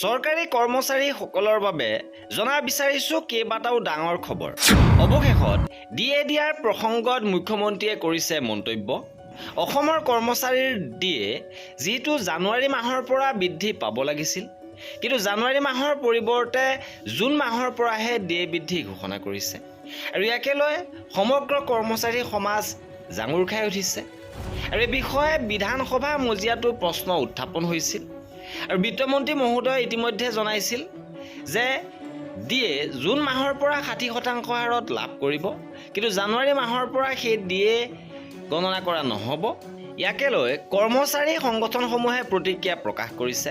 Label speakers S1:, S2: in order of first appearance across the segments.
S1: চৰকাৰী কৰ্মচাৰীসকলৰ বাবে জনা বিচাৰিছো কেইবাটাও ডাঙৰ খবৰ। অৱশেষত ডিএৰ প্ৰসংগত মুখ্যমন্ত্ৰীয়ে কৰিছে মন্তব্য। অসমৰ কৰ্মচাৰীৰ ডিএ যিটো জানুৱাৰী মাহৰ পৰা বৃদ্ধি পাব লাগিছিল, কিন্তু জানুৱাৰী মাহৰ পৰিৱৰ্তে জুন মাহৰ পৰাহে ডিএ বৃদ্ধি ঘোষণা কৰিছে। আৰু ইয়াকে লৈ সমগ্ৰ কৰ্মচাৰী সমাজ জাঙুৰ খাই উঠিছে। আৰু এই বিষয়ে বিধানসভা মজিয়াতো প্ৰশ্ন উত্থাপন হৈছিল। আৰু বিত্তমন্ত্ৰী মহোদয়ে ইতিমধ্যে জনাইছিল যে ডিএ জুন মাহৰ পৰা 60% হাৰত লাভ কৰিব, কিন্তু জানুৱাৰী মাহৰ পৰা সেই ডিএ গণনা কৰা নহ'ব। ইয়াকে লৈ কৰ্মচাৰী সংগঠনসমূহে প্ৰতিক্ৰিয়া প্ৰকাশ কৰিছে।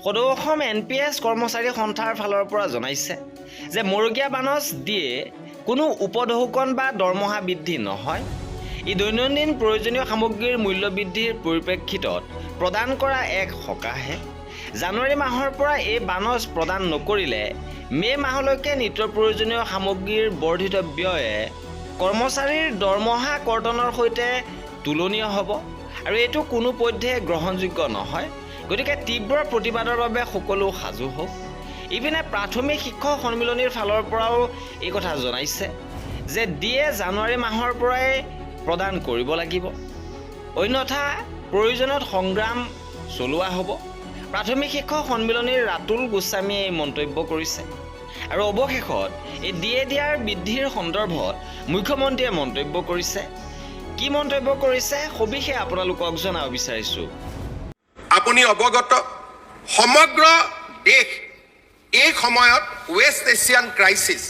S1: সদৌ অসম NPS কৰ্মচাৰী সন্থাৰ ফালৰ পৰা জনাইছে যে মৰুগীয়া বানচ ডিএ কোনো উপঢৌকন বা দৰমহা বৃদ্ধি নহয়। ই দৈনন্দিন প্ৰয়োজনীয় সামগ্ৰীৰ মূল্য বৃদ্ধিৰ পৰিপ্ৰেক্ষিতত প্ৰদান কৰা এক সকাহে। জানুৱাৰী মাহৰ পৰা এই বানচ প্ৰদান নকৰিলে মে' মাহলৈকে নিত্য প্ৰয়োজনীয় সামগ্ৰীৰ বৰ্ধিত ব্যয়ে কৰ্মচাৰীৰ দৰমহা কৰ্তনৰ সৈতে তুলনীয় হ'ব, আৰু এইটো কোনোপধ্যে গ্ৰহণযোগ্য নহয়। গতিকে তীব্ৰ প্ৰতিবাদৰ বাবে সকলো সাজু হওক। ইপিনে প্ৰাথমিক শিক্ষক সন্মিলনীৰ ফালৰ পৰাও এই কথা জনাইছে যে ডিএ জানুৱাৰী মাহৰ পৰাই প্ৰদান কৰিব লাগিব, অন্যথা প্ৰয়োজনত সংগ্ৰাম চলোৱা হ'ব। প্ৰাথমিক শিক্ষক সন্মিলনীৰ ৰাতুল গোস্বামীয়ে এই মন্তব্য কৰিছে। আৰু অৱশেষত এই ডিএৰ বৃদ্ধিৰ সন্দৰ্ভত মুখ্যমন্ত্ৰীয়ে মন্তব্য কৰিছে। কি মন্তব্য কৰিছে সবিশেষ আপোনালোকক জনাব বিচাৰিছোঁ।
S2: আপুনি অৱগত, সমগ্ৰ দেশ এই সময়ত ৱেষ্ট এছিয়ান ক্ৰাইচিছ,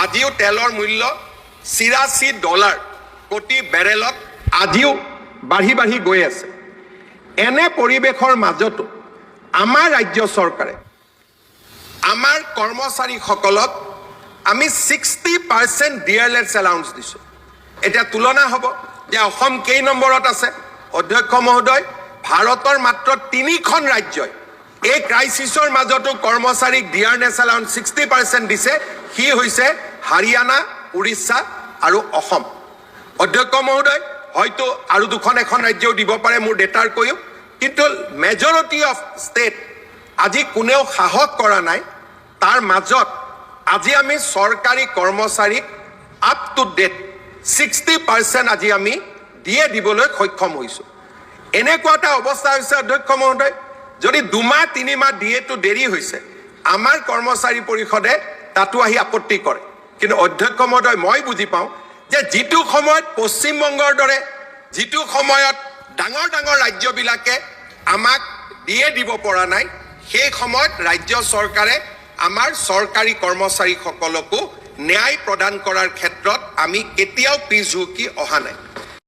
S2: আজিও তেলৰ মূল্য $84 প্ৰতি বেৰেলত আজিও বাঢ়ি গৈ আছে। এনে পৰিৱেশৰ মাজতো আমাৰ ৰাজ্য চৰকাৰে আমাৰ কৰ্মচাৰীসকলক আমি 60% ডিয়াৰলেছ এলাউন্স দিছোঁ। এতিয়া তুলনা হ'ব যে অসম কেই নম্বৰত আছে। অধ্যক্ষ মহোদয়, ভাৰতৰ মাত্ৰ 3খন ৰাজ্যই এই ক্ৰাইচিছৰ মাজতো কৰ্মচাৰীক ডিয়াৰনেছ এলাউন্স 60% দিছে। সি হৈছে হাৰিয়ানা, উৰিষ্যা আৰু অসম। অধ্যক্ষ মহোদয়, হয়তো আৰু এখন ৰাজ্যও দিব পাৰে মোৰ ডেটাৰ কৈও, কিন্তু মেজৰিটি অফ ষ্টেট আজি কোনেও সাহস কৰা নাই। তাৰ মাজত আজি আমি চৰকাৰী কৰ্মচাৰীক আপ টু ডেট 60% আজি আমি ডিএ দিবলৈ সক্ষম হৈছোঁ। এনেকুৱা এটা অৱস্থা হৈছে অধ্যক্ষ মহোদয়, যদি 2-3 মাহ ডিএটো দেৰি হৈছে, আমাৰ কৰ্মচাৰী পৰিষদে তাতো আহি আপত্তি কৰে। কিন্তু অধ্যক্ষ মহোদয়, মই বুজি পাওঁ যে যিটো সময়ত পশ্চিমবংগৰ দৰে যিটো সময়ত ডাঙৰ ৰাজ্যবিলাকে আমাক ডিএ দিব পৰা নাই, সেই সময়ত ৰাজ্য চৰকাৰে আমাৰ চৰকাৰী কৰ্মচাৰীসকলকো ন্যায় প্ৰদান কৰাৰ ক্ষেত্ৰত আমি কেতিয়াও পিছ হুহুকি অহা নাই।